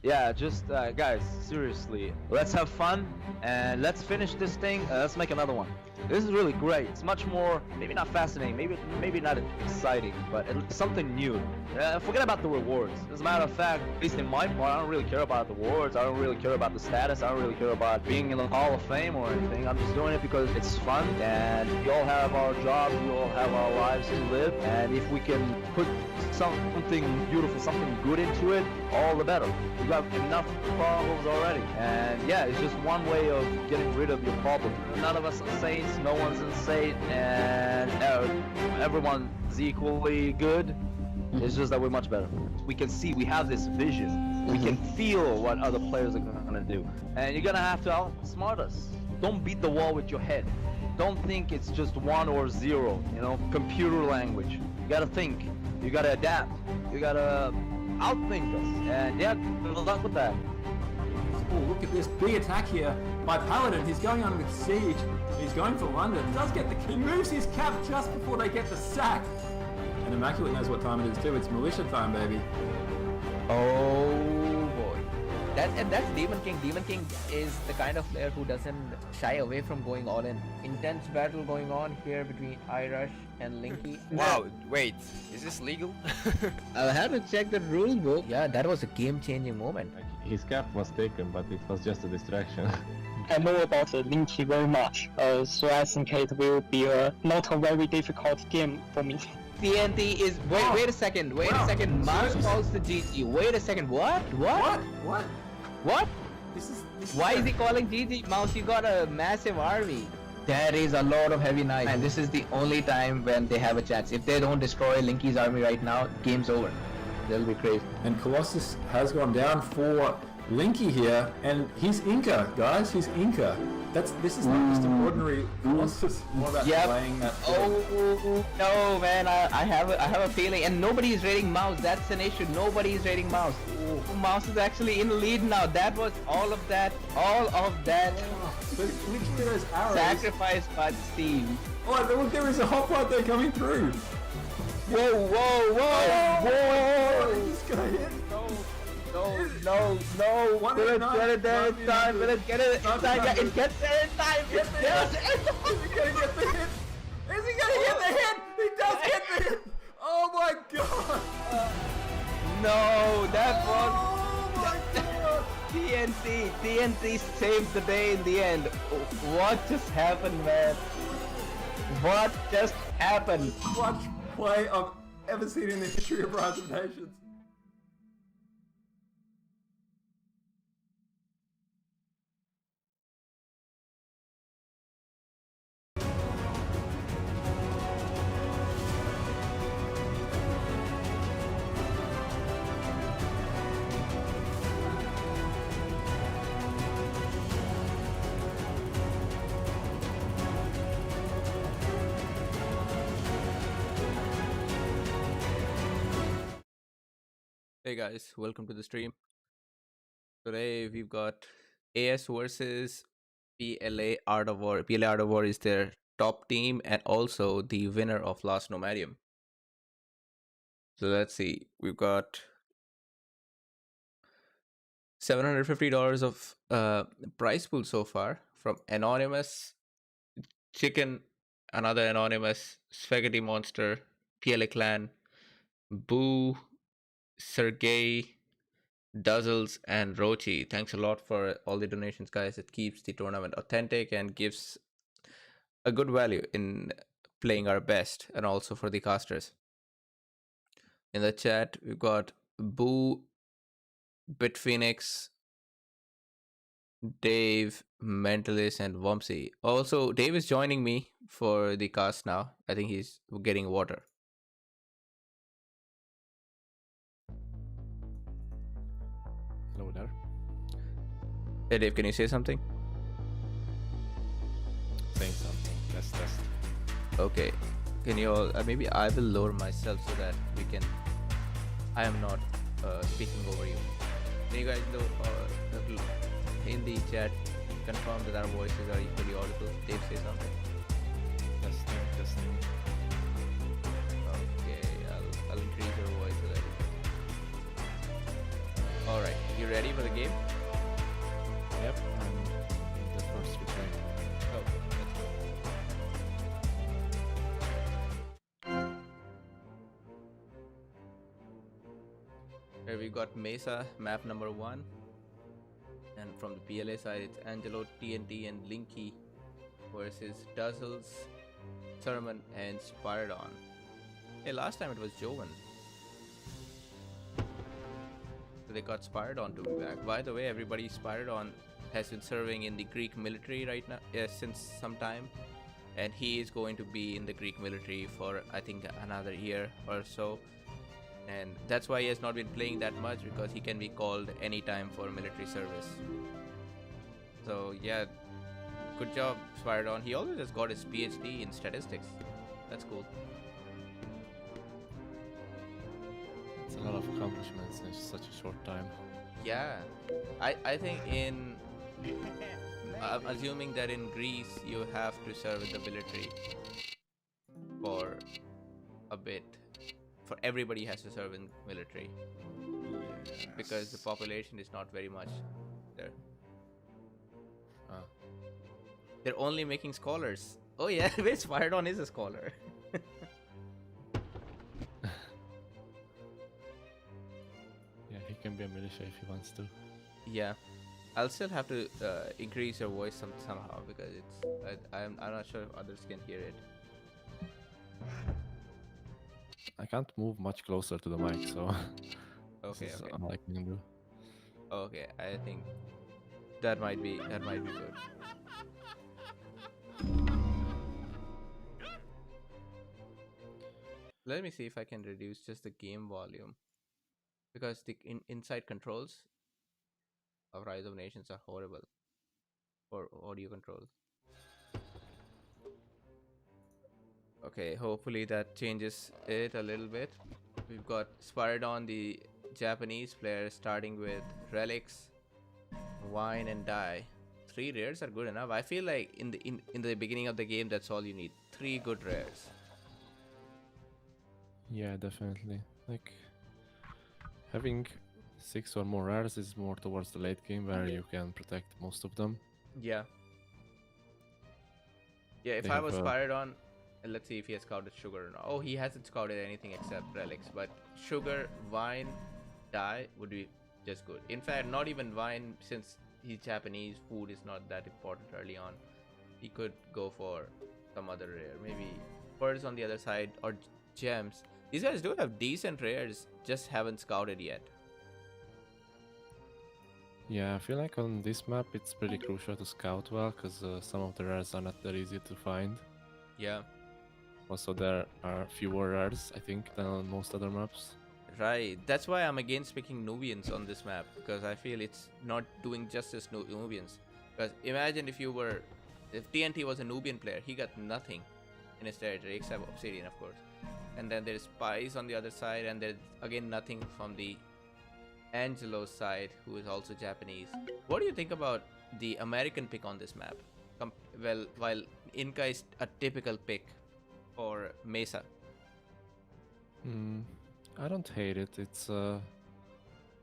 Yeah, just guys, seriously, let's have fun and let's finish this thing. Let's make another one. This is really great. It's much more, maybe not fascinating, maybe not exciting, but it's something new. Forget about the rewards. As a matter of fact, at least in my part, I don't really care about the rewards. I don't really care about the status. I don't really care about being in the Hall of Fame or anything. I'm just doing it because it's fun, and we all have our jobs, we all have our lives to live, and if we can put something beautiful, something good into it, all the better. We got enough problems already, and yeah, it's just one way of getting rid of your problem. None of us are saints, no one's insane, and everyone's equally good. It's just that we're much better. We can see, we have this vision. We can feel what other players are gonna do, and you're gonna have to outsmart us. Don't beat the wall with your head. Don't think it's just 1 or 0, you know, computer language. You gotta think, you gotta adapt, you gotta outthink us, and yeah, good luck with that. Oh, look at this big attack here by Paladin. He's going on with Siege. He's going for London. Does get the key, moves his cap just before they get the sack. And Immaculate knows what time it is too. It's militia time, baby. Oh boy. That's Demon King. Demon King is the kind of player who doesn't shy away from going all in. Intense battle going on here between Irish and Linky. Wow, wait, is this legal? I had to check the rule book. Yeah, that was a game-changing moment. His cap was taken, but it was just a distraction. I know about Linky very much, so I think it will be not a very difficult game for me. TNT is. Wait a second. Wait a second. Mouse calls the GG. Wait a second. What? What? This is Why is he calling GG? Mouse, you got a massive army. That is a lot of heavy knights. And this is the only time when they have a chance. If they don't destroy Linky's army right now, game's over. That'll be crazy. And Colossus has gone down for Linky here, and he's Inca, guys. He's Inca. This is not just an ordinary Colossus. More about playing that. Oh no, man! I have a feeling, and nobody is raiding Mouse. That's an issue. Nobody is raiding Mouse. Mouse is actually in the lead now. That was all of that. But which of those arrows? Sacrificed by Steve. Oh, look! There is a hoplite there coming through. Whoa! This guy hit. No! Will it get it there in time? Will it get it in time? Yeah, it gets there in time! Is he gonna get the hit? Is he gonna get the hit? He does get the hit! Oh my god! No, that was Oh my god! TNT saved the day in the end. What just happened, man? What just happened? Clutch play I've ever seen in the history of Rise of Nations. Hey guys, welcome to the stream. Today we've got AS versus PLA Art of War. PLA Art of War is their top team and also the winner of last Nomadium. So let's see. We've got $750 of prize pool so far from Anonymous, Chicken, another Anonymous, Spaghetti Monster, PLA Clan, Boo, Sergey, Duzzles, and Rochi. Thanks a lot for all the donations, guys. It keeps the tournament authentic and gives a good value in playing our best, and also for the casters. In the chat, we've got Boo, Bitphoenix, Dave, Mentalist, and Wumpsy. Also, Dave is joining me for the cast now. I think he's getting water. Hello there. Hey Dave, can you say something? Saying something. Test. Okay. Can you all... maybe I will lower myself so that we can... I am not speaking over you. Can you guys in the chat confirm that our voices are equally audible? Dave, say something. Testing. Okay, I'll increase your voice a little bit. Alright, you ready for the game? Yep, I'm in the first replay. Oh, let's go. Here we've got Mesa, map number 1. And from the PLA side, it's Angelo, TNT, and Linky versus Duzzles, Sermon, and Spiridon. Hey, last time it was Jovan. So they got Spiridon to be back. By the way, everybody, Spiridon has been serving in the Greek military right now, since some time. And he is going to be in the Greek military for, I think, another year or so. And that's why he has not been playing that much, because he can be called anytime for military service. So yeah, good job, Spiridon. He also just got his PhD in statistics. That's cool. It's a lot of accomplishments in such a short time. Yeah, I think in... I'm assuming that in Greece you have to serve in the military for a bit. For everybody has to serve in military, because the population is not very much there. They're only making scholars. Oh yeah, Spiridon is a scholar. Yeah, he can be a militia if he wants to. Yeah, I'll still have to increase your voice somehow, because it's I'm not sure if others can hear it. I can't move much closer to the mic, so Okay, this is okay, all I can do. okay. I think that might be good. Let me see if I can reduce just the game volume because the inside controls of Rise of Nations are horrible for audio control. Okay, hopefully that changes it a little bit. We've got Spiridon, the Japanese player, starting with Relics, Wine, and Die. 3 rares are good enough. I feel like in the beginning of the game, that's all you need. 3 good rares. Yeah, definitely. Like having 6 or more rares is more towards the late game where you can protect most of them. Yeah. Yeah, if They I have was Spiridon, let's see if he has scouted Sugar or not. Oh, he hasn't scouted anything except Relics, but Sugar, Wine, Die would be just good. In fact, not even Wine, since he's Japanese, food is not that important early on. He could go for some other rare, maybe Pearls on the other side or Gems. These guys do have decent rares, just haven't scouted yet. Yeah, I feel like on this map it's pretty crucial to scout well because some of the rares are not that easy to find. Yeah, Also, there are fewer rares, I think, than on most other maps. right. That's why I'm against picking Nubians on this map, because I feel it's not doing justice to Nubians. Because imagine if TNT was a Nubian player, he got nothing in his territory except Obsidian, of course. And then there's Spies on the other side, and there's again nothing from the Angelo's side, who is also Japanese. What do you think about the American pick on this map? Well, while Inca is a typical pick for Mesa. I don't hate it. It's a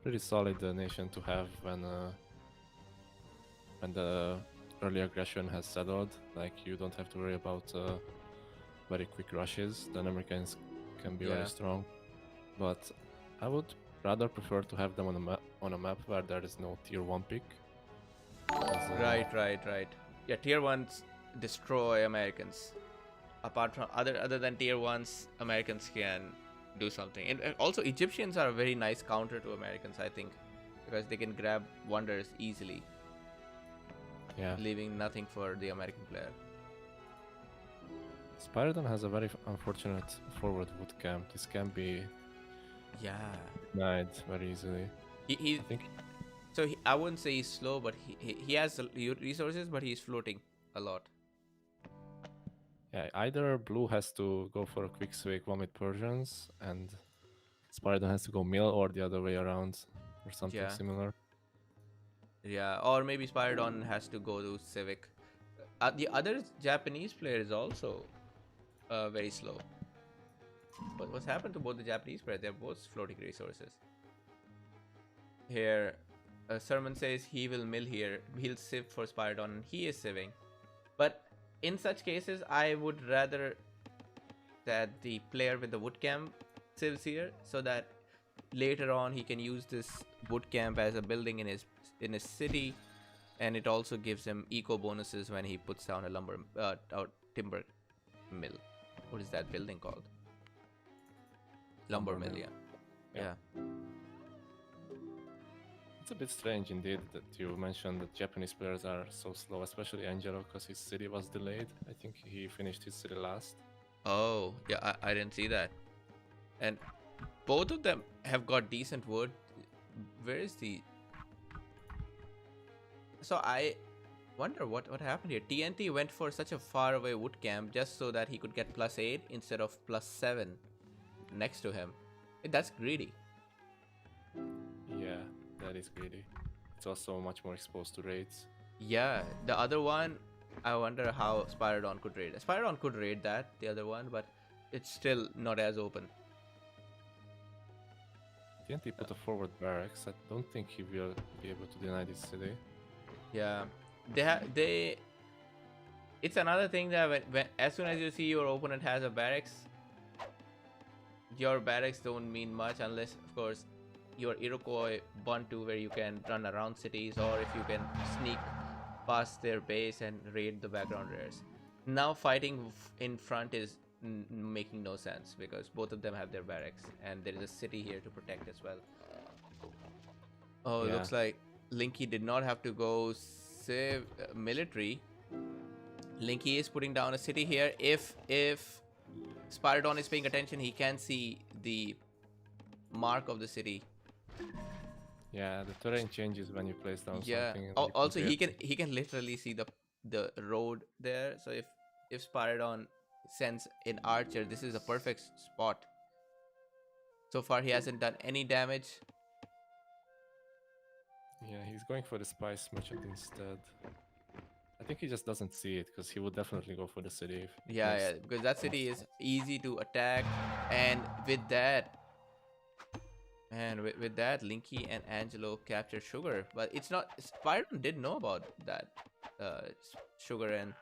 pretty solid nation to have when the early aggression has settled. Like you don't have to worry about very quick rushes. The Americans can be Yeah. very strong, but I would rather prefer to have them on a map where there is no tier 1 pick. Right. Yeah, tier 1s destroy Americans. Apart from other than tier 1s, Americans can do something. And also Egyptians are a very nice counter to Americans, I think, because they can grab wonders easily, Yeah, leaving nothing for the American player. Spiridon has a very unfortunate forward wood camp. This can be Yeah. denied very easily. He I think I wouldn't say he's slow, but he has resources, but he's floating a lot. yeah, either blue has to go for a quick swig one with Persians and Spiridon has to go mill, or the other way around, or something Yeah. similar. Yeah, or maybe Spiridon has to go to Civic. The other Japanese player is also very slow. But what's happened to both the Japanese players? They're both floating resources. Here, Sermon says he will mill here. He'll sieve for Spiridon, and he is sieving. But in such cases, I would rather that the player with the wood camp sieves here, so that later on he can use this wood camp as a building in his city, and it also gives him eco bonuses when he puts down a timber mill. What is that building called? Lumber mill, yeah. It's a bit strange indeed that you mentioned that Japanese players are so slow, especially Angelo, because his city was delayed. I think he finished his city last. Oh, yeah, I didn't see that. And both of them have got decent wood. Where is the... So I wonder what happened here. TNT went for such a far away wood camp just so that he could get +8 instead of +7 next to him. That's greedy. Yeah, that is greedy. It's also much more exposed to raids. Yeah, the other one, I wonder how Spiridon could raid. Spiridon could raid that, the other one, but it's still not as open. TNT put a forward barracks. I don't think he will be able to deny this city. Yeah, they. It's another thing that when as soon as you see your opponent has a barracks, your barracks don't mean much unless, of course, your Iroquois Bantu, where you can run around cities, or if you can sneak past their base and raid the background rares. Now fighting in front is making no sense because both of them have their barracks and there is a city here to protect as well. Oh, Yeah. looks like Linky did not have to go save military. Linky is putting down a city here. If Spiridon is paying attention, he can see the mark of the city. Yeah, the terrain changes when you place down Yeah. something. And you Also, compare he can literally see the road there. So if Spiridon sends an archer, this is a perfect spot. So far, he hasn't done any damage. Yeah, he's going for the spice merchant instead. I think he just doesn't see it because he would definitely go for the city. If he Yeah, placed- yeah, because that city is easy to attack, and with that, Linky and Angelo capture Sugar, but it's not. Spiridon did know about that, Sugar, and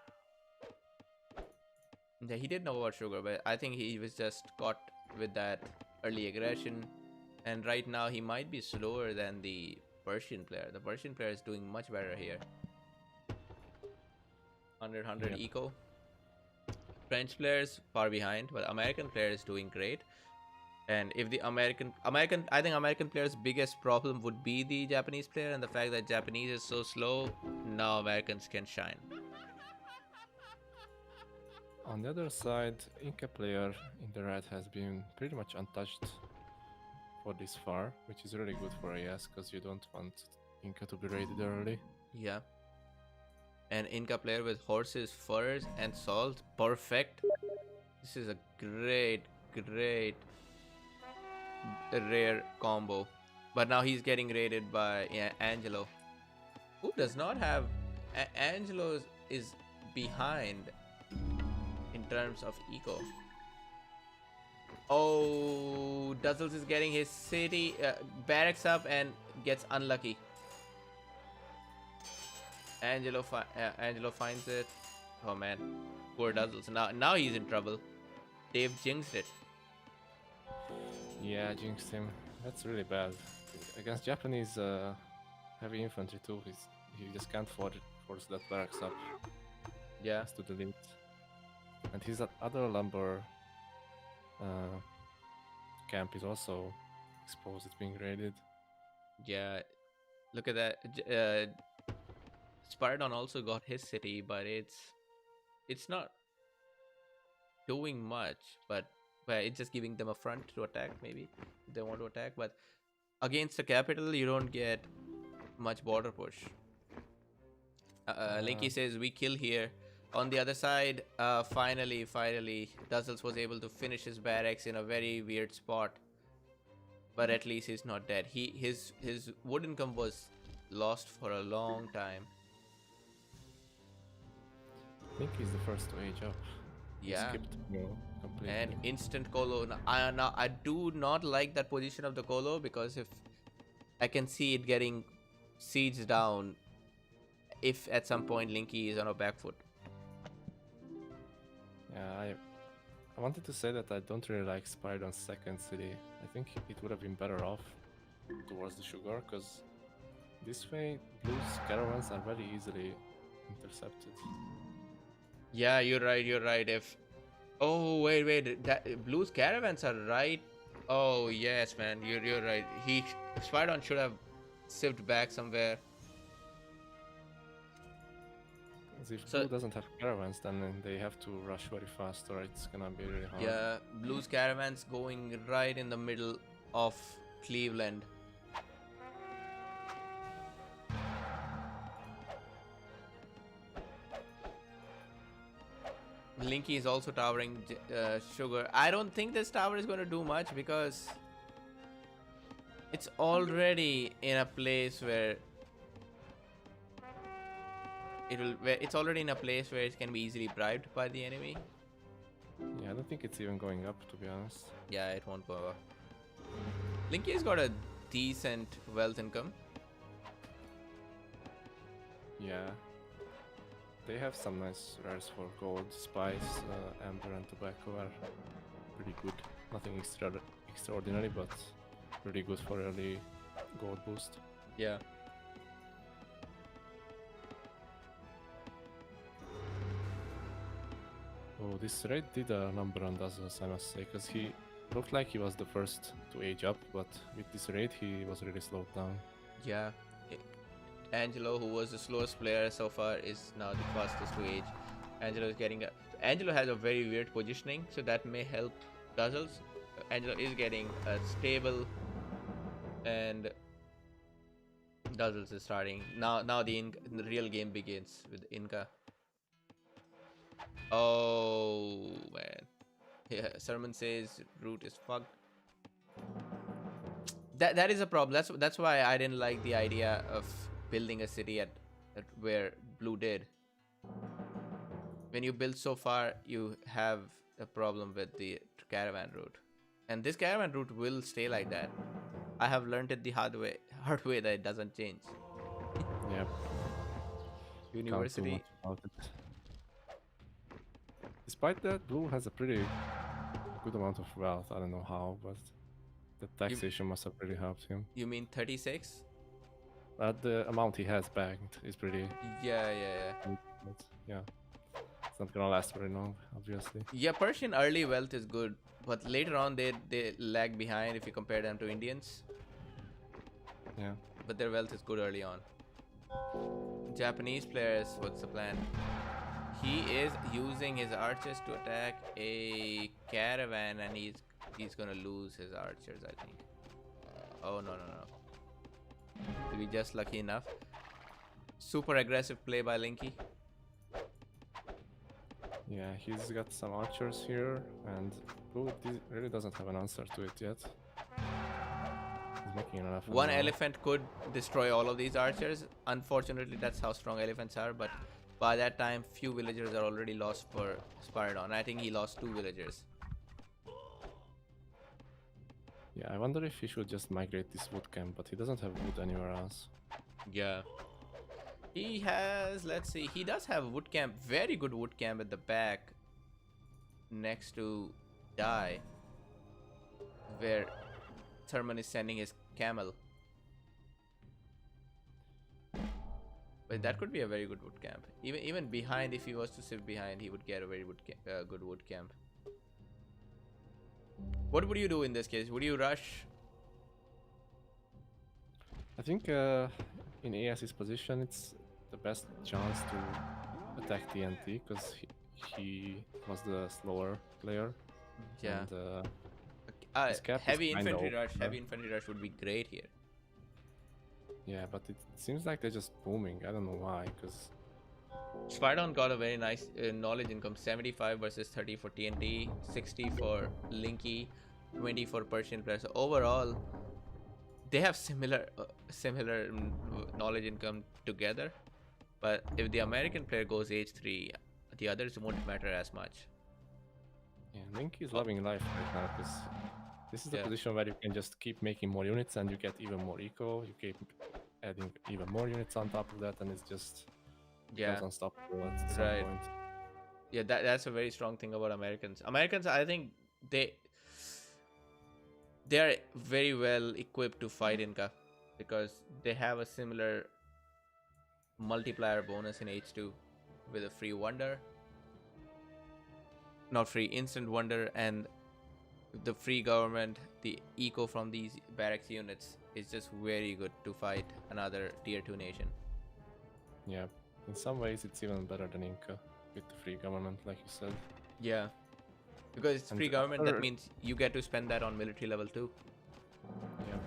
yeah, he did know about Sugar, but I think he was just caught with that early aggression, and right now he might be slower than the Persian player. The Persian player is doing much better here. 100 Yep. eco. French players far behind, but American player is doing great. And if the American, I think American players' biggest problem would be the Japanese player and the fact that Japanese is so slow. Now Americans can shine. On the other side, Inca player in the red has been pretty much untouched for this far, which is really good for AS because you don't want Inca to be raided early. Yeah. An Inca player with horses, furs, and salt. Perfect. This is a great rare combo. But now he's getting raided by Angelo, who does not have... Angelo is behind in terms of eco. Oh, Duzzles is getting his city barracks up and gets unlucky. Angelo finds it. Oh man, poor Duzzles. Now he's in trouble. Dave jinxed it. Yeah, jinxed him. That's really bad. Against Japanese heavy infantry too, he just can't force that barracks up. Yeah. Has to delete. And his other lumber camp is also exposed. It's being raided. Yeah. Look at that. Spiridon also got his city, but it's not doing much. But it's just giving them a front to attack, maybe if they want to attack. But against the capital, you don't get much border push. Linky says we kill here. On the other side, finally, Duzzles was able to finish his barracks in a very weird spot. But at least he's not dead. His wood income was lost for a long time. I think he's the first to age up. He Yeah. skipped completely. And instant colo. Now I do not like that position of the colo because if I can see it getting sieged down if at some point Linky is on a back foot. Yeah, I wanted to say that I don't really like Spiridon's second city. I think it would have been better off towards the sugar, because this way Blue's caravans are very easily intercepted. Yeah, you're right. Oh wait, that Blue's caravans are right. Oh yes, man, you're right. Spiridon should have sieved back somewhere. As if So- Blue doesn't have caravans, then they have to rush very fast, or it's gonna be really hard. Yeah, Blue's caravans going right in the middle of Cleveland. Linky is also towering Sugar. I don't think this tower is going to do much because it's already in a place where it's already in a place where it can be easily bribed by the enemy. Yeah, I don't think it's even going up, to be honest. Yeah, it won't go up. Linky's got a decent wealth income. Yeah. They have some nice rares for gold, spice, amber and tobacco are pretty good. Nothing extraordinary, but really good for early gold boost. Yeah. Oh, this raid did a number on Dazzles, I must say, because he looked like he was the first to age up, but with this raid he was really slowed down. Yeah. Angelo, who was the slowest player so far, is now the fastest to age. Angelo is getting a... Angelo has a very weird positioning, so that may help Dazzles. Angelo is getting a stable, and Dazzles is starting. Now the real game begins with Inca. Oh man. Yeah, Sermon says route is fucked. That is a problem. That's why I didn't like the idea of building a city at where Blue did. When you build so far, you have a problem with the caravan route, and this caravan route will stay like that. I have learned it the hard way that it doesn't change. Yep. University. Can't do much about it. Despite that, Blue has a pretty good amount of wealth. I don't know how, but the taxation must have really helped him. You mean 36? But the amount he has banked is pretty. Yeah. But yeah, it's not gonna last very long, obviously. Yeah, Persian early wealth is good, but later on they lag behind if you compare them to Indians. Yeah. But their wealth is good early on. Japanese players, what's the plan? He is using his archers to attack a caravan, and he's gonna lose his archers, I think. Oh no. To be just lucky enough. Super aggressive play by Linky. Yeah, he's got some archers here, and Blue really doesn't have an answer to it yet. He's making enough. One elephant could destroy all of these archers. Unfortunately, that's how strong elephants are, but by that time, few villagers are already lost for Spiridon. I think he lost 2 villagers. Yeah, I wonder if he should just migrate this wood camp, but he doesn't have wood anywhere else. Yeah. He has, let's see, he does have a wood camp, very good wood camp at the back next to Dai, where Thurman is sending his camel. But that could be a very good wood camp. Even behind, if he was to sit behind, he would get a very good wood camp. What would you do in this case? Would you rush? I think in AS's position, it's the best chance to attack TNT, because he was the slower player. Yeah. And, his cap is heavy kinda infantry rush. open. Heavy infantry rush would be great here. Yeah, but it seems like they're just booming. I don't know why, because Spiridon got a very nice knowledge income. 75 versus 30 for TNT, 60 for Linky, 20 for Persian players. So overall, they have similar knowledge income together. But if the American player goes H3, the others won't matter as much. yeah, Link is loving life right now, because this is the Yeah. position where you can just keep making more units and you get even more eco. You keep adding even more units on top of that, and it's just Yeah. unstoppable at some Right. point. Yeah, that's a very strong thing about Americans. Americans, I think they are very well equipped to fight Inca, because they have a similar multiplier bonus in H2 with a free wonder, not free, instant wonder, and the free government. The eco from these barracks units is just very good to fight another tier 2 nation. Yeah, in some ways it's even better than Inca with the free government, like you said. Yeah, because it's And free government, that other- means you get to spend that on military level too. Yeah.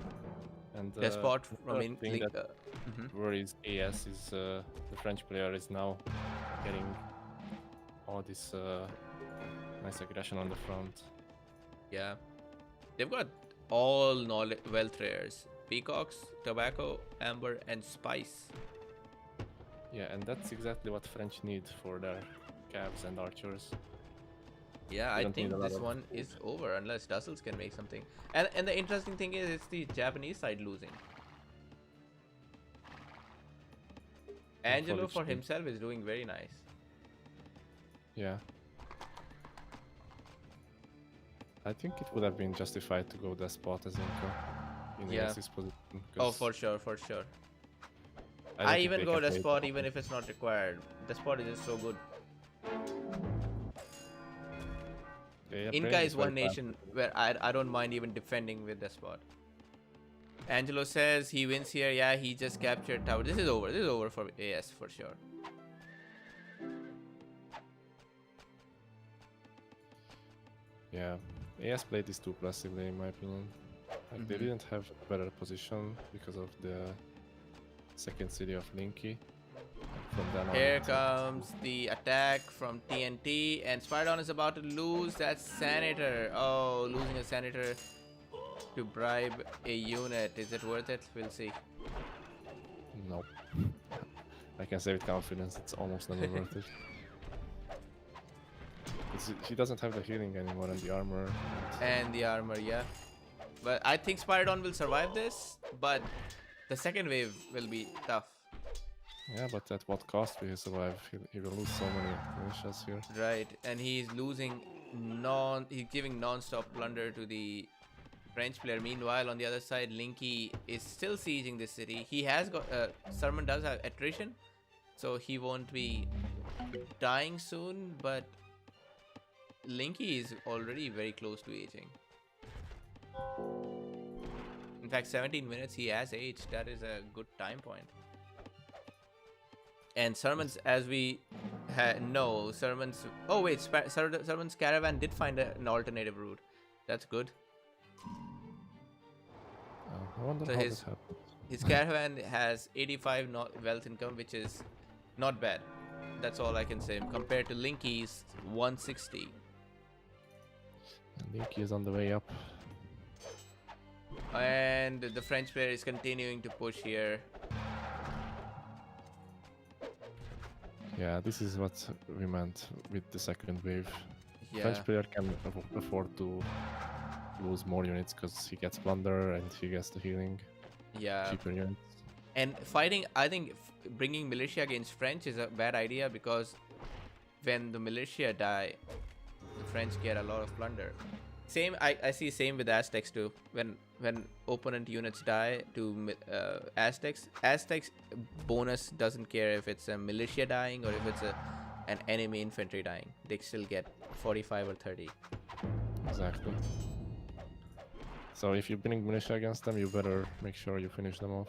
And Despot the from other thing that mhm. worries AS is the French player is now getting all this nice aggression on the front. Yeah, they've got all wealth rares: peacocks, tobacco, amber, and spice. Yeah, and that's exactly what French need for their cabs and archers. Yeah, They I don't think need a lot this of- one is over unless Dussels can make something. And the interesting thing is, it's the Japanese side losing. Angelo for Unfortunately. himself is doing very nice. Yeah. I think it would have been justified to go Despot as Inca in Yeah. AS's position. Oh, 'cause for sure, for sure. don't I think even they go can to play spot it. even if it's not required. The spot is just so good. Yeah, Inca Brain is one very bad. nation where I don't mind even defending with the spot. Angelo says he wins here. Yeah, he just captured tower. This is over. This is over for AS for sure. Yeah, AS played this too passively in my opinion. Like they didn't have a better position because of the second city of Linky. From then on, Here it- comes the attack from TNT, and Spiridon is about to lose that Senator. Oh, losing a Senator to bribe a unit. Is it worth it? We'll see. Nope. I can say with confidence, it's almost never worth it. He doesn't have the healing anymore and the armor. And the armor, yeah. But I think Spiridon will survive this, but the second wave will be tough. Yeah, but at what cost will he survive? He will lose so many militias here. Right, and he's losing he's giving non-stop plunder to the French player. Meanwhile, on the other side, Linky is still sieging this city. He has got Sermon does have attrition, so he won't be dying soon, but Linky is already very close to aging. In fact, 17 minutes he has aged. That is a good time point. And Sermon's, as we know, Sermon's... Oh wait, Sermon's caravan did find an alternative route. That's good. I wonder So how his- this happened. His caravan has 85 wealth income, which is not bad. That's all I can say. Compared to Linky's 160. And Linky is on the way up. And the French player is continuing to push here. Yeah, this is what we meant with the second wave. Yeah. French player can afford to lose more units because he gets plunder and he gets the healing. Yeah. Cheaper units. And fighting, I think bringing militia against French is a bad idea, because when the militia die, the French get a lot of plunder. Same, I see same with Aztecs too. When opponent units die to Aztecs bonus doesn't care if it's a militia dying or if it's an enemy infantry dying. They still get 45 or 30. Exactly. So if you bring militia against them, you better make sure you finish them off.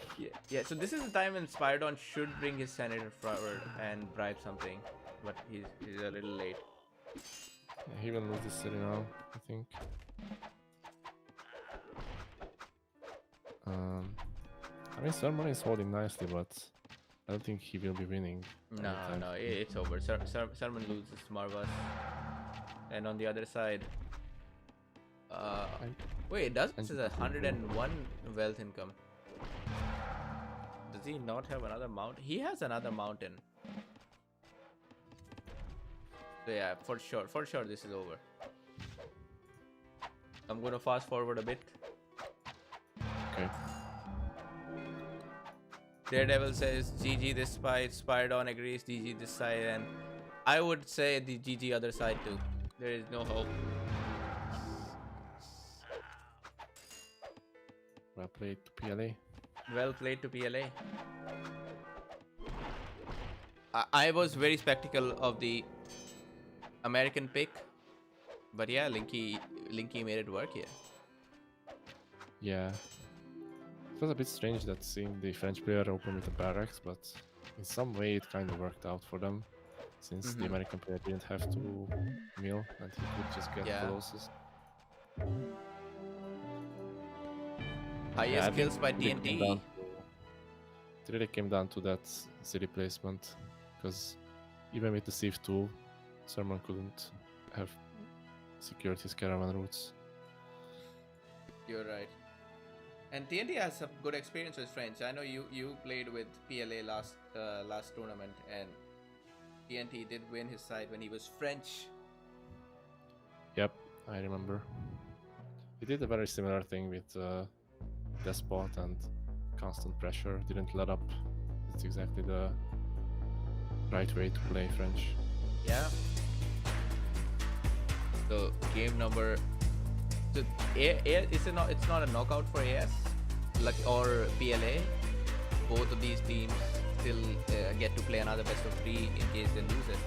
Yeah. So this is the time when Spiridon should bring his senator forward and bribe something, but he's a little late. Yeah, he will lose this city now, I think. I mean, Sermon is holding nicely, but I don't think he will be winning. No, it's over. Sermon loses Marvas. And on the other side, wait, this is 101 wealth income. Does he not have another mount? He has another mountain. So yeah, for sure this is over. I'm gonna fast forward a bit. Okay. Daredevil says GG this side, Spiridon agrees GG this side, and I would say the GG other side too. There is no hope. Well played to PLA. Well played to PLA. I was very skeptical of the American pick, but yeah, Linky made it work here. Yeah. It was a bit strange that seeing the French player open with the barracks, but in some way it kind of worked out for them, since the American player didn't have to mill and he could just get Colossus. Highest kills by TNT. It really came down to that city placement, because even with the Sieve 2, Sermon couldn't have secured his caravan routes. You're right. And TNT has some good experience with French. I know you played with PLA last tournament, and TNT did win his side when he was French. Yep, I remember. He did a very similar thing with Despot and constant pressure, didn't let up. It's exactly the right way to play French. Yeah. So game number. So it's not a knockout for AS, or PLA. Both of these teams still get to play another best of 3 in case they lose it.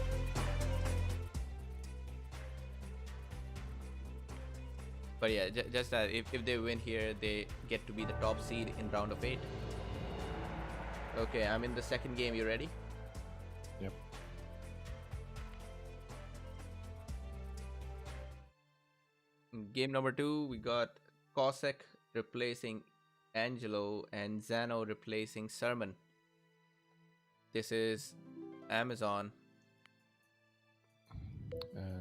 But yeah, just that if they win here, they get to be the top seed in round of 8. Okay, I'm in the second game. You ready? Yep. Game number 2, we got Cossack replacing Angelo and Zano replacing Sermon. This is Amazon.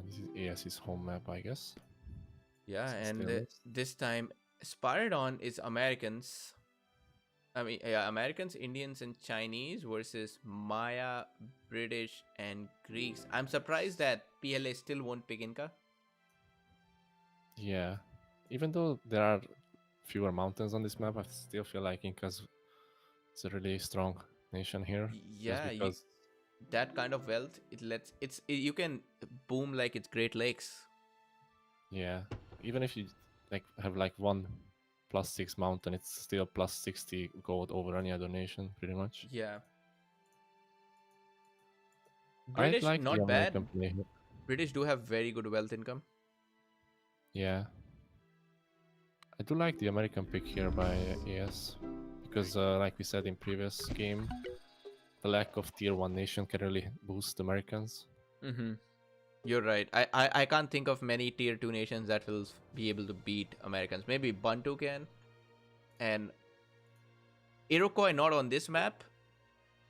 This is AS's home map, I guess. Yeah, and Still is. this time Spiridon is Americans. I mean, yeah, Americans, Indians, and Chinese versus Maya, British, and Greeks. I'm surprised that PLA still won't pick Inca. Yeah. Even though there are fewer mountains on this map, I still feel like Incas is a really strong nation here. Just Yeah, because that kind of wealth, you can boom like it's Great Lakes. yeah, even if you like have like one +6 mountain, it's still +60 gold over any other nation, pretty much. Yeah. I'd British, like the not bad. American play here. British do have very good wealth income. Yeah. I do like the American pick here by AS, because like we said in previous game, the lack of tier 1 nation can really boost Americans. Mm-hmm. You're right. I can't think of many tier 2 nations that will be able to beat Americans. Maybe Bantu can. And Iroquois not on this map,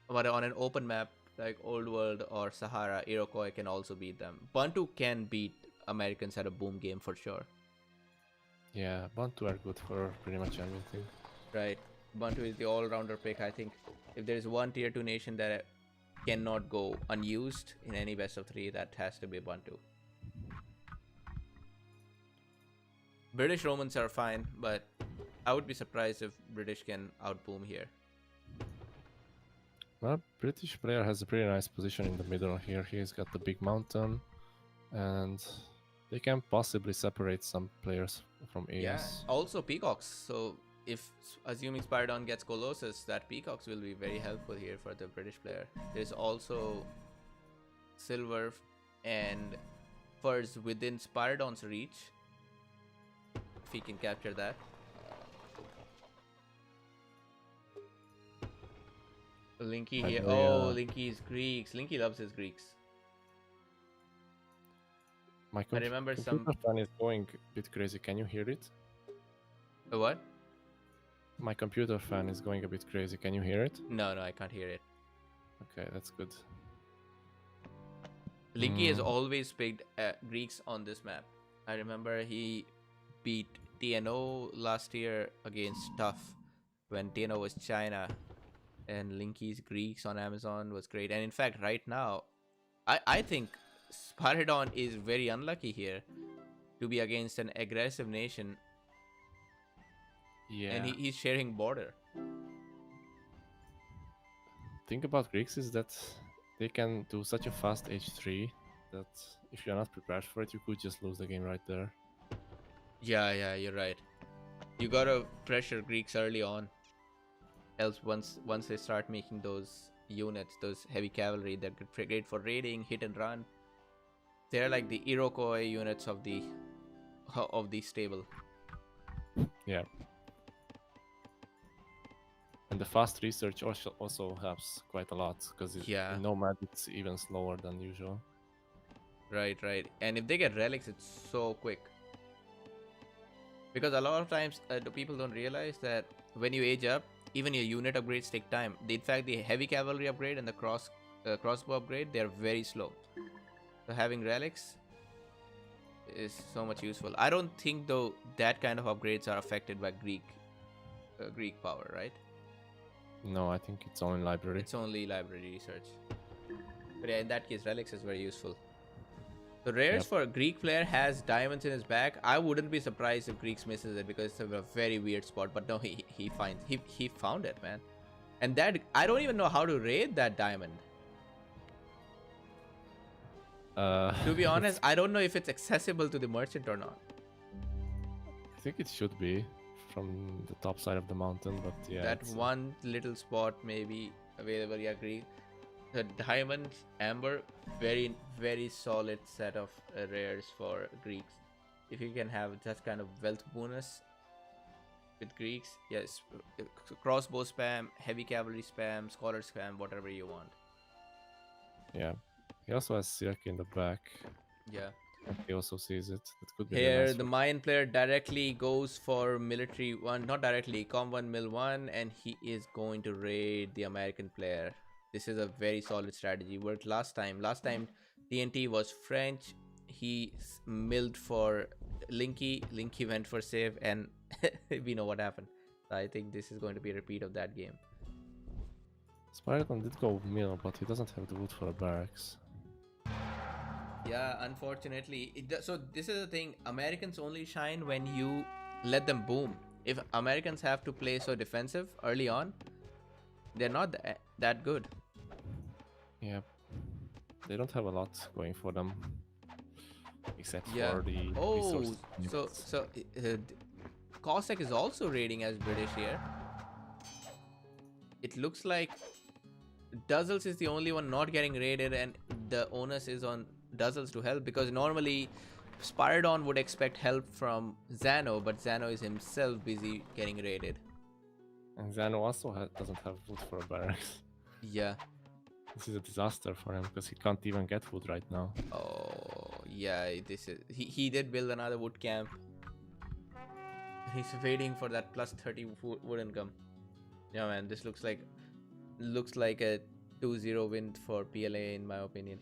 but on an open map like Old World or Sahara, Iroquois can also beat them. Bantu can beat Americans at a boom game for sure. Yeah, Bantu are good for pretty much everything. Right. Bantu is the all-rounder pick. I think if there is one tier 2 nation that cannot go unused in any best of 3, that has to be Bantu. British Romans are fine, but I would be surprised if British can outboom here. Well, British player has a pretty nice position in the middle here. He's got the big mountain, and they can possibly separate some players from AS. Yeah, also Peacocks. So if assuming Spiridon gets Colossus, that Peacocks will be very helpful here for the British player. There's also Silver and Furs within Spiridon's reach. If he can capture that. Linky here. Oh, Linky is Greeks. Linky loves his Greeks. My I remember computer fan is going a bit crazy. Can you hear it? A what? My computer fan is going a bit crazy. Can you hear it? No, I can't hear it. Okay, that's good. Linky has always picked Greeks on this map. I remember he beat TNO last year against Tough when TNO was China, and Linky's Greeks on Amazon was great. And in fact, right now, I think Spiridon is very unlucky here to be against an aggressive nation. Yeah. And he's sharing border. Thing about Greeks is that they can do such a fast H3 that if you're not prepared for it, you could just lose the game right there. Yeah, you're right. You gotta pressure Greeks early on. Else once they start making those units, those heavy cavalry, they're great for raiding, hit and run. They're like the Iroquois units of the stable. Yeah. And the fast research also helps quite a lot, because in Nomad it's even slower than usual. Right. And if they get relics, it's so quick. Because a lot of times the people don't realize that when you age up, even your unit upgrades take time. In fact, the heavy cavalry upgrade and the crossbow upgrade, they're very slow. So having relics is so much useful. I don't think though that kind of upgrades are affected by Greek power, right? No, I think it's only library. It's only library research. But yeah, in that case, relics is very useful. The rares for a Greek player has diamonds in his back. I wouldn't be surprised if Greeks misses it because it's a very weird spot. But no, he found it, man. And that I don't even know how to raid that diamond. To be honest, I don't know if it's accessible to the merchant or not. I think it should be from the top side of the mountain, but yeah. That one little spot may be available. Yeah, Greek. The diamond, amber, very, very solid set of rares for Greeks. if you can have that kind of wealth bonus with Greeks, yes, crossbow spam, heavy cavalry spam, scholar spam, whatever you want. Yeah. He also has Sirk in the back. Yeah. He also sees it. That could be Here, nice the for- Mayan player directly goes for military one, not directly, com 1, mil 1, and he is going to raid the American player. This is a very solid strategy. Worked last time. Last time, TNT was French. He milled for Linky. Linky went for save, and we know what happened. So I think this is going to be a repeat of that game. Spyroton did go mill, but he doesn't have the wood for a barracks. Yeah, unfortunately. So this is the thing. Americans only shine when you let them boom. If Americans have to play so defensive early on, they're not that good. Yeah. They don't have a lot going for them. Except Yeah. for the Oh, resource so units. so Cossack is also raiding as British here. It looks like Duzzles is the only one not getting raided, and the onus is on Duzzles to help, because normally Spyrodon would expect help from Xano, but Xano is himself busy getting raided. And Zano also doesn't have wood for a barracks. Yeah. This is a disaster for him because he can't even get wood right now. Oh, yeah. This is he did build another wood camp. He's waiting for that plus 30 wood income. Yeah, man. This looks like a 2-0 win for PLA in my opinion.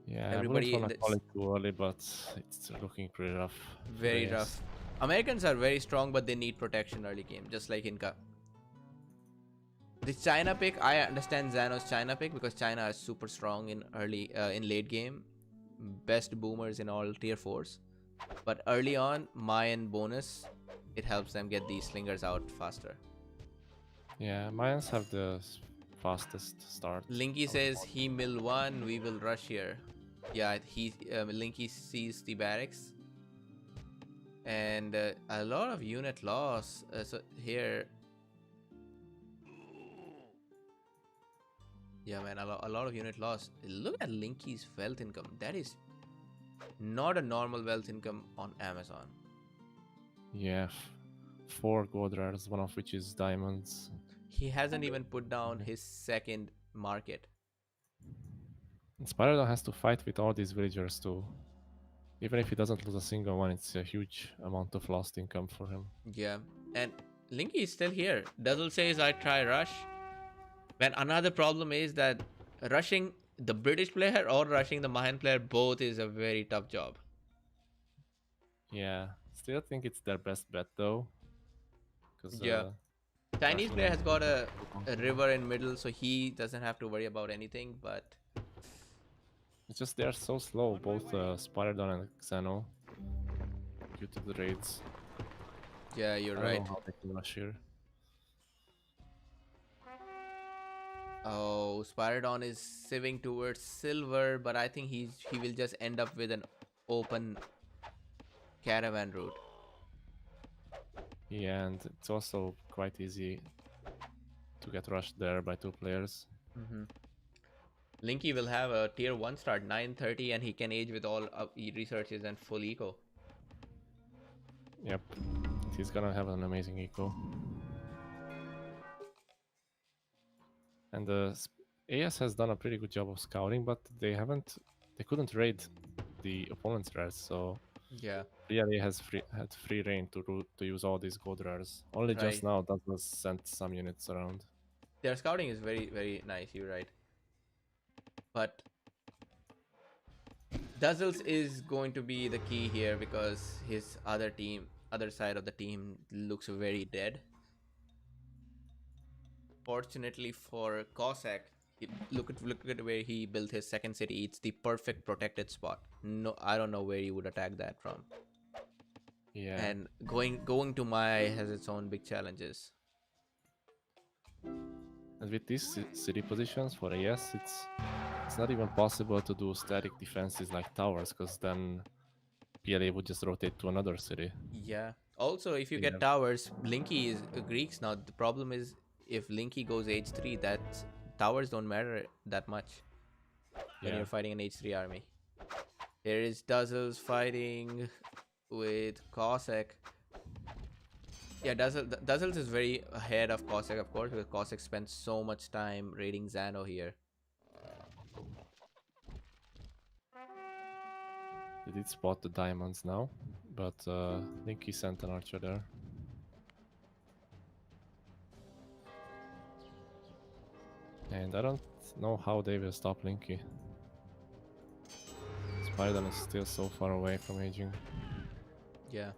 Yeah, Everybody I wouldn't want to call it too early, but it's looking pretty rough. Very Yes. rough. Americans are very strong, but they need protection early game, just like Inca. The China pick, I understand Xano's China pick because China is super strong in in late game, best boomers in all tier 4s. But early on, Mayan bonus, it helps them get these slingers out faster. Yeah, Mayans have the fastest start. Linky says he mill 1, we will rush here. Yeah, Linky sees the barracks. And a lot of unit loss. So here, yeah, man, a lot of unit loss. Look at Linky's wealth income. That is not a normal wealth income on Amazon. Yeah, 4 gold rares, one of which is diamonds. He hasn't even put down his second market. And Spyrodon has to fight with all these villagers too. Even if he doesn't lose a single one, it's a huge amount of lost income for him. Yeah, and Linky is still here. Duzzle says I try rush. But another problem is that rushing the British player or rushing the Mayan player, both is a very tough job. Yeah, still think it's their best bet though. Cause, Yeah. Chinese Russian player has and- got a river in middle, so he doesn't have to worry about anything, but It's just they're so slow, both Spyrodon and Xeno, due to the raids. yeah, you're I don't right. know how they can rush here. Oh, Spyrodon is sieving towards silver, but I think he will just end up with an open caravan route. Yeah, and it's also quite easy to get rushed there by 2 players. Linky will have a tier 1 start 930, and he can age with all researches and full eco. Yep, he's gonna have an amazing eco. And the AS has done a pretty good job of scouting, but they couldn't raid the opponent's rares, so Yeah, PLA had free reign to use all these gold rares. Only Right. just now that was sent some units around. their scouting is very, very nice. You're right. But Duzzles is going to be the key here because his other side of the team looks very dead. Fortunately for Cossack, look at where he built his second city. It's the perfect protected spot. No, I don't know where you would attack that from. Yeah, And going to Maya has its own big challenges. and with these city positions for AS, it's not even possible to do static defenses like towers, because then PLA would just rotate to another city. Yeah. Also, if you Yeah. get towers, Linky is Greeks now. The problem is if Linky goes H3, that towers don't matter that much when Yeah. you're fighting an H3 army. Here is Duzzles fighting with Cossack. Yeah, Dazzles is very ahead of Cossack, of course, because Cossack spends so much time raiding Xano here. They did spot the diamonds now, but Linky sent an archer there. And I don't know how they will stop Linky. Spider is still so far away from aging. Yeah.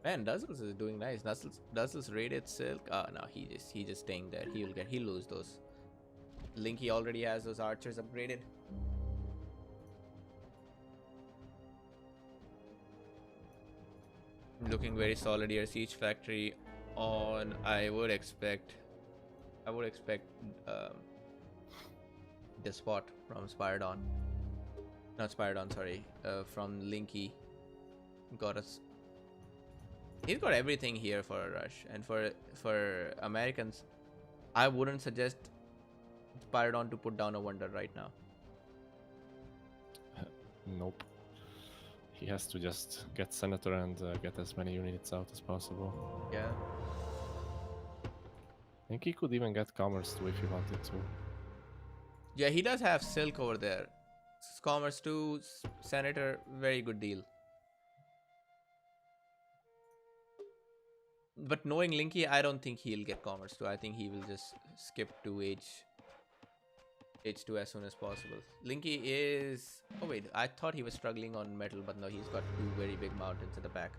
Man, Dazzles is doing nice. Dazzles raided Silk. Oh no, he just staying there. He'll lose those. Linky already has those archers upgraded. Looking very solid here. Siege factory on. I would expect Despot from Spiridon. Not Spiridon, sorry. From Linky. Got us. He's got everything here for a rush, and for Americans, I wouldn't suggest Spiridon to put down a wonder right now. Nope. He has to just get Senator and get as many units out as possible. Yeah. I think he could even get Commerce too if he wanted to. Yeah, he does have Silk over there. Commerce 2, Senator, very good deal. But knowing Linky, I don't think he'll get Commerce 2. I think he will just skip to H2 as soon as possible. Linky is... Oh wait, I thought he was struggling on metal, but no, he's got two very big mountains at the back.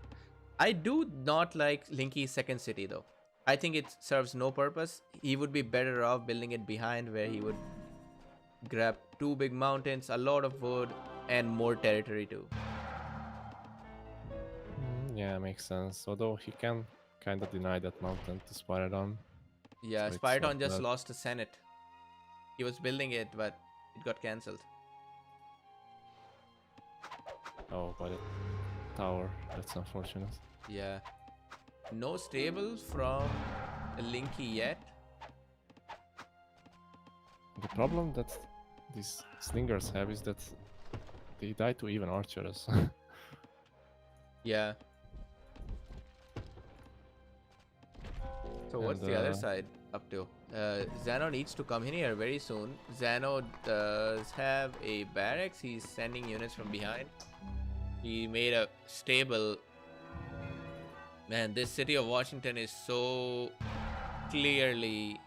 I do not like Linky's second city though. I think it serves no purpose. He would be better off building it behind, where he would grab two big mountains, a lot of wood, and more territory too. Yeah, makes sense. Although he can kind of deny that mountain to Spiridon. Yeah, So it's Spiridon not just bad. lost the Senate. He was building it, but it got cancelled. Oh, by the tower. That's unfortunate. Yeah. No stables from Linky yet. The problem that these slingers have is that they die to even archers. Yeah. So what's And, the other side up to? Xano needs to come in here very soon. Xano does have a barracks. He's sending units from behind. He made a stable. Man, this city of Washington is so clearly...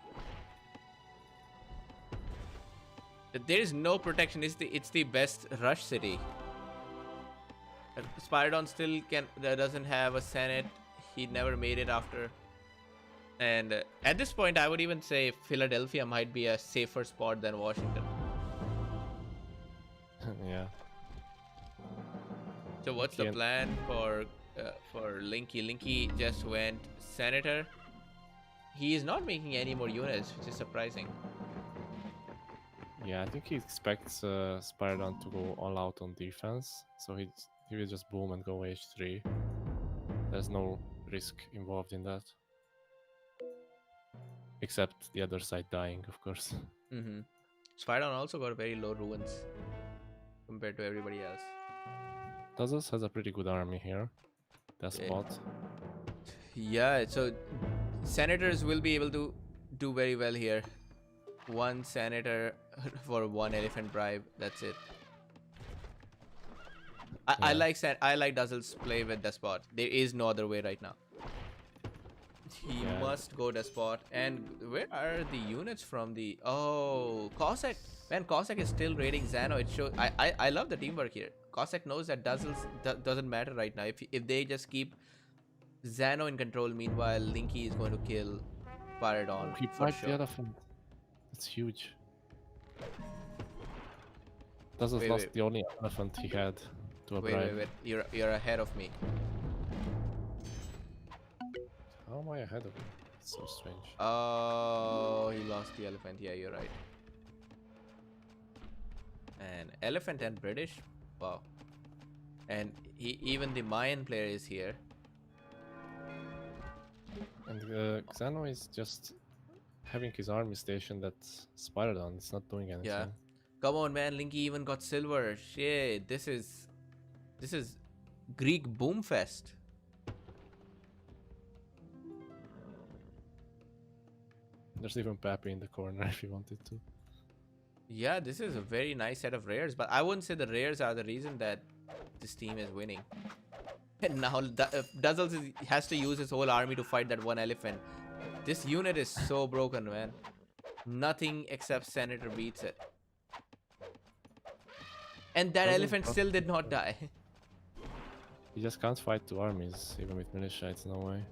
There is no protection. It's the best rush city. Spiridon still doesn't have a Senate. He never made it after. And at this point, I would even say Philadelphia might be a safer spot than Washington. Yeah. So what's the plan for Linky? Linky just went Senator. He is not making any more units, which is surprising. Yeah, I think he expects Spiridon to go all out on defense, so he will just boom and go H3. There's no risk involved in that. Except the other side dying, of course. Mm-hmm. Spiridon also got very low ruins compared to everybody else. Tazos has a pretty good army here. Despot. Yeah, so senators will be able to do very well here. One senator for one elephant bribe. That's it. I like Dazzle's play with Despot. There is no other way right now. He must go Despot. And where are the units from the... Oh, Cossack. Man, Cossack is still raiding Xano. It shows... I love the teamwork here. Cossack knows that Dazzle's doesn't matter right now. If they just keep Xano in control, meanwhile, Linky is going to kill Spiridon. He for fight sure. the elephant. It's huge. Dazzle's lost the only elephant he had to a bribe. Wait. You're ahead of me. How am I ahead of him? It's so strange. Oh, he lost the elephant. Yeah, you're right. And elephant and British. Wow. And even the Mayan player is here. And Xano is just having his army stationed at Spiridon. It's not doing anything. Yeah. Come on, man. Linky even got silver. Shit. This is Greek Boomfest. There's even Pappy in the corner if you wanted to. Yeah, this is a very nice set of rares, but I wouldn't say the rares are the reason that this team is winning. And now Duzzles has to use his whole army to fight that one elephant. This unit is so broken, man. Nothing except Senator beats it. And that elephant still did not die. You just can't fight two armies, even with militia, it's no way.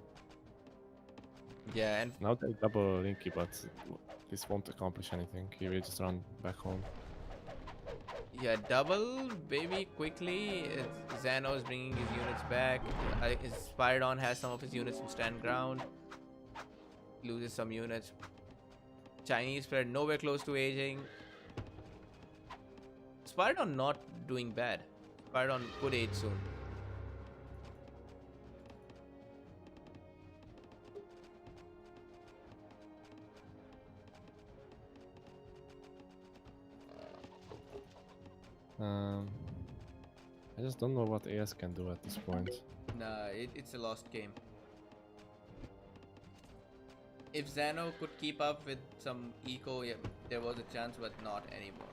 Yeah, and Now they double Linky, but this won't accomplish anything. He will just run back home. yeah, double baby quickly. Xano is bringing his units back. His Spyrodon has some of his units in stand ground. Loses some units. Chinese player nowhere close to aging. Spyrodon not doing bad. Spyrodon could age soon. I just don't know what AS can do at this point. Nah, it's a lost game. If Xano could keep up with some eco, yeah, there was a chance, but not anymore.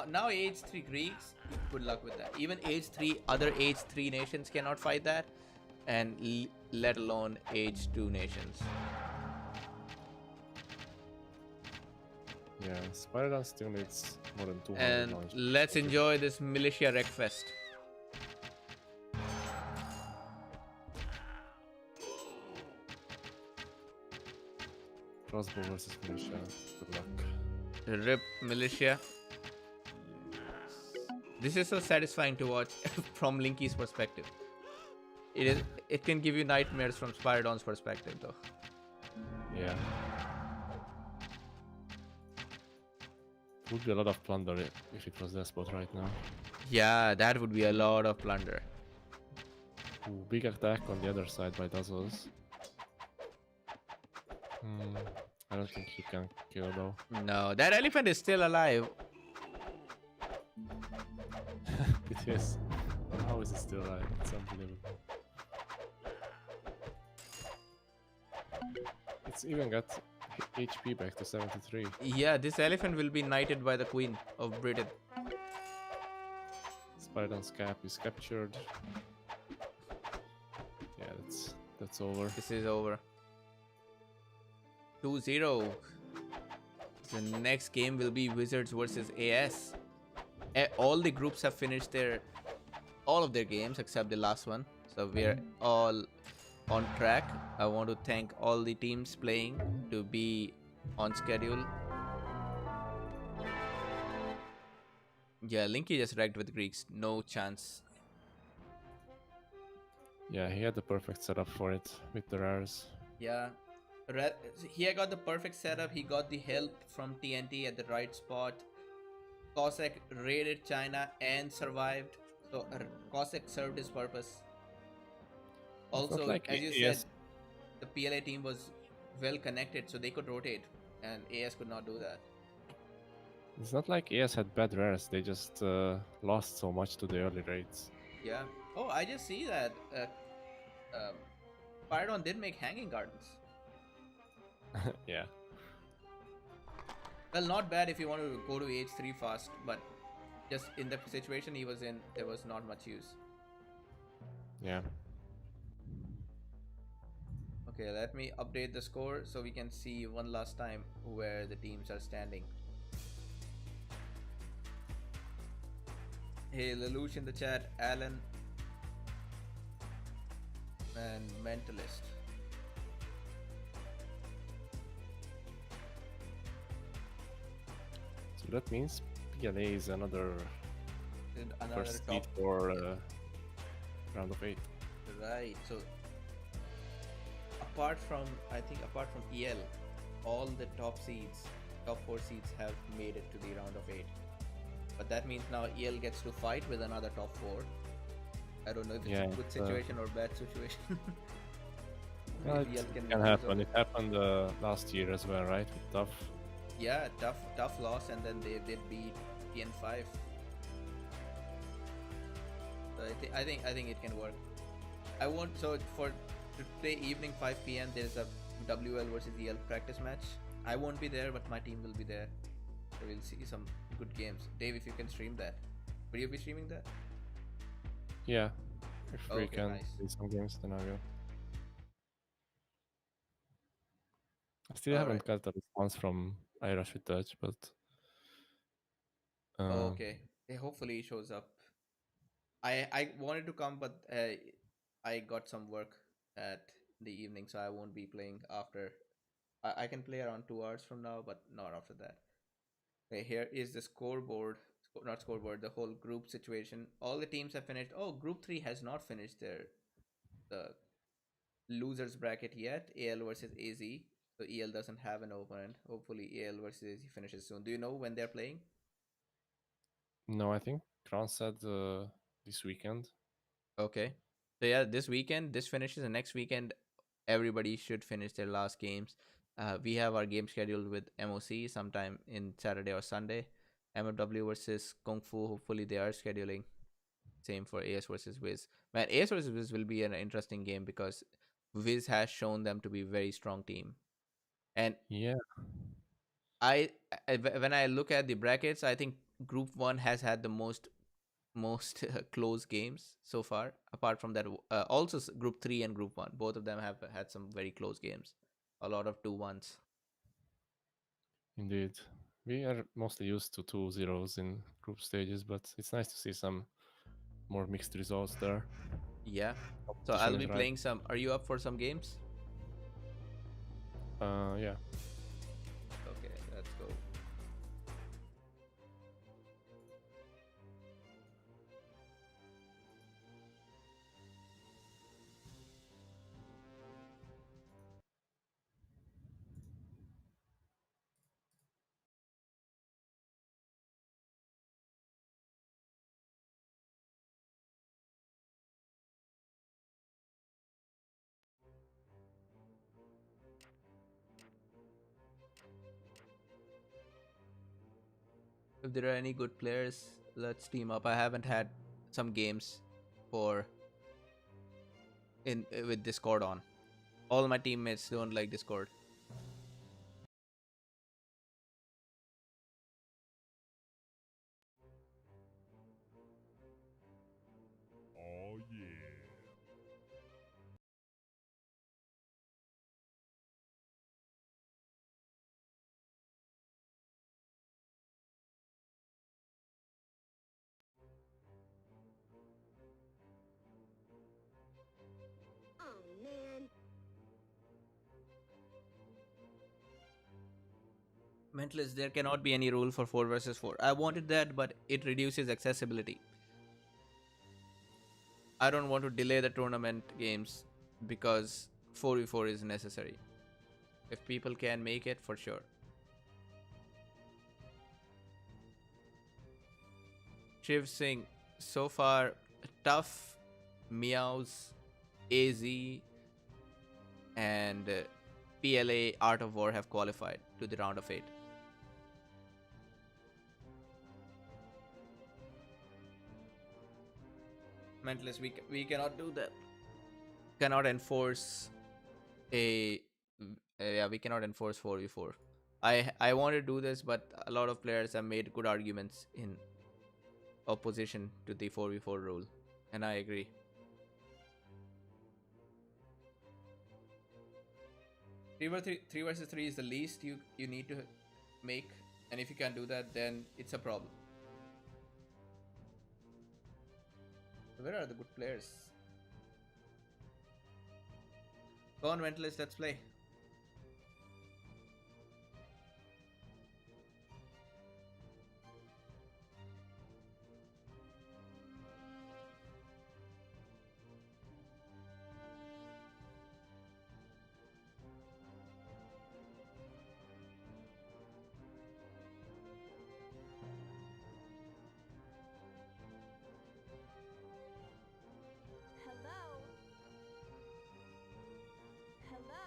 Now age 3 Greeks, good luck with that. Even age 3 other age 3 nations cannot fight that, and let alone age 2 nations. Yeah, Spyrodon still needs more than 200 And launch. let's enjoy this militia wreckfest. Crossbow versus militia. Good luck. Rip militia. This is so satisfying to watch from Linky's perspective. It can give you nightmares from Spyrodon's perspective though. Yeah. Would be a lot of plunder if it was their spot right now. Yeah, that would be a lot of plunder. Ooh, big attack on the other side by Dazzles. I don't think he can kill though. No, that elephant is still alive. It is. How is it still alive? It's unbelievable. It's even got HP back to 73. Yeah, this elephant will be knighted by the Queen of Britain. Spyrodon's cap is captured. Yeah, that's over. This is over. 2-0. The next game will be Wizards versus AS. All the groups have finished all of their games except the last one. So we're all on track. I want to thank all the teams playing to be on schedule. Yeah, Linky just wrecked with Greeks. No chance. Yeah, he had the perfect setup for it with the rares. Yeah. He got the perfect setup. He got the help from TNT at the right spot. Cossack raided China and survived. So Cossack served his purpose. Also, like as you AS said, the PLA team was well connected, so they could rotate, and AS could not do that. It's not like AS had bad rares, they just lost so much to the early raids. Yeah. Oh, I just see that Pyrodon did make hanging gardens. Yeah. Well, not bad if you want to go to H3 fast, but just in the situation he was in, there was not much use. Yeah. Okay, let me update the score so we can see one last time where the teams are standing. Hey, Lelouch in the chat, Alan, and Mentalist. So that means PLA is another Another first top seed for round of 8. Right, so apart from EL, all the top 4 seeds have made it to the round of 8. But that means now EL gets to fight with another top 4. I don't know if it's a good situation or bad situation. It can happen. It happened last year as well, right? With Tough. Yeah, tough loss, and then they did beat TN5. I think it can work. I want for to play evening 5 p.m. There's a WL versus EL practice match. I won't be there, but my team will be there. So we'll see some good games. Dave, if you can stream that, will you be streaming that? Yeah, if we Okay, can nice. play some games, then I will. I still All haven't right. got a response from Irish with Touch, but Okay. Hopefully he shows up. I wanted to come, but I got some work at the evening, so I won't be playing after. I can play around 2 hours from now, but not after that. Okay, here is the scoreboard. Not scoreboard. The whole group situation. All the teams have finished. Oh, Group 3 has not finished their the losers bracket yet. AL versus AZ. So EL doesn't have an opponent. Hopefully AL versus AZ finishes soon. Do you know when they're playing? no, I think Kron said this weekend. Okay. So yeah, this weekend, this finishes, and next weekend, everybody should finish their last games. We have our game scheduled with MOC sometime in Saturday or Sunday. MW versus Kung Fu. Hopefully, they are scheduling. Same for AS versus Wiz. Man, AS versus Wiz will be an interesting game because Wiz has shown them to be a very strong team. And Yeah, when I look at the brackets, I think Group One has had the most close games so far. Apart from that, also Group 3 and Group 1, both of them have had some very close games. A lot of 2-1s. indeed. We are mostly used to 2-0s in group stages, but it's nice to see some more mixed results there. Yeah. So Competition I'll is be right. playing some. Are you up for some games? Yeah. Okay, let's go. If there are any good players, let's team up. I haven't had some games for in with Discord on. All my teammates don't like Discord. Mentalist, there cannot be any rule for 4 versus 4. I wanted that, but it reduces accessibility. I don't want to delay the tournament games because 4v4 is necessary. If people can make it, for sure. Shiv Singh, so far, Tough, Meows, AZ, and PLA Art of War have qualified to the round of 8. Mentalist, we cannot do that. Cannot enforce a yeah, we cannot enforce 4v4. I want to do this, but a lot of players have made good arguments in opposition to the 4v4 rule, and I agree. 3 versus 3 is the least you need to make, and if you can't do that, then it's a problem. Where are the good players? Go on, Mentalist, let's play. Hello? Hello?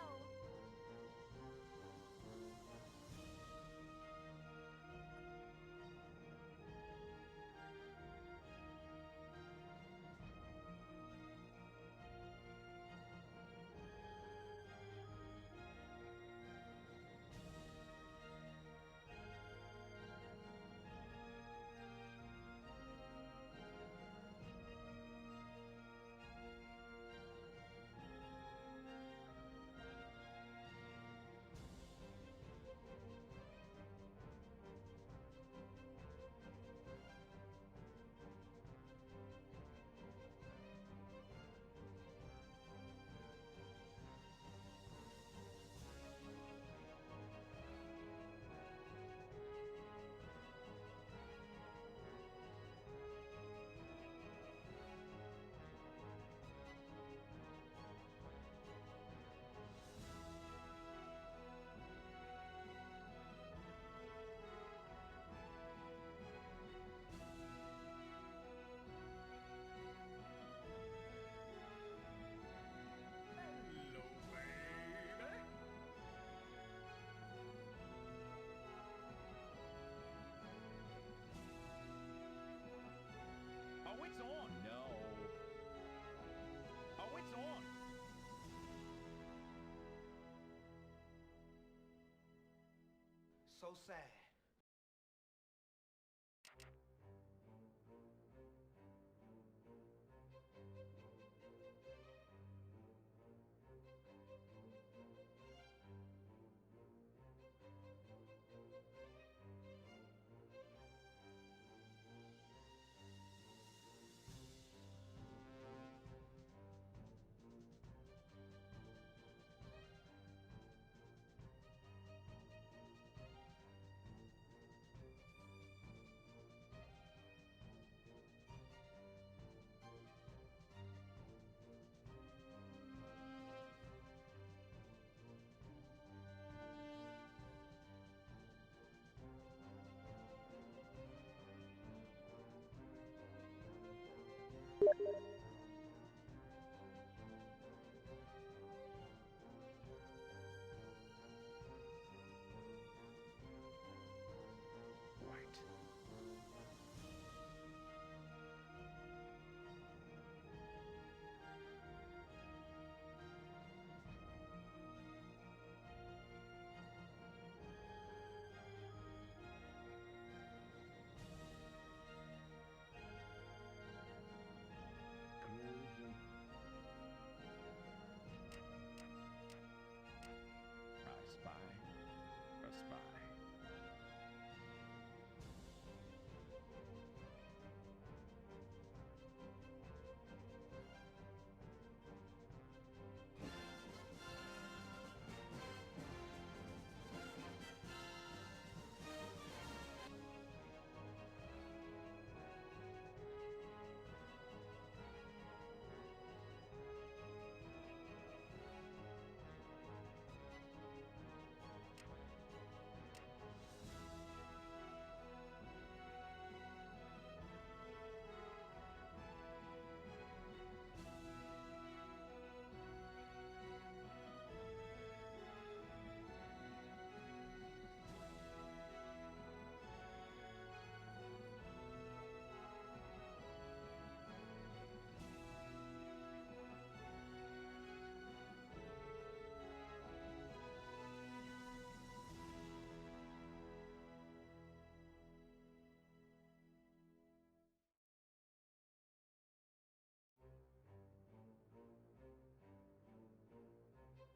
so sad.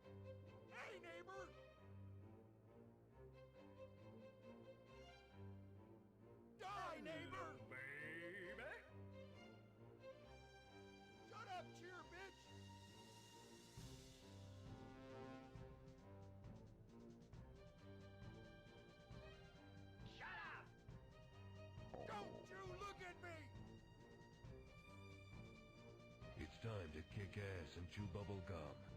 Hey, neighbor! Die, neighbor! Baby! Shut up, cheer, bitch! Shut up! Don't you look at me! It's time to kick ass and chew bubble gum.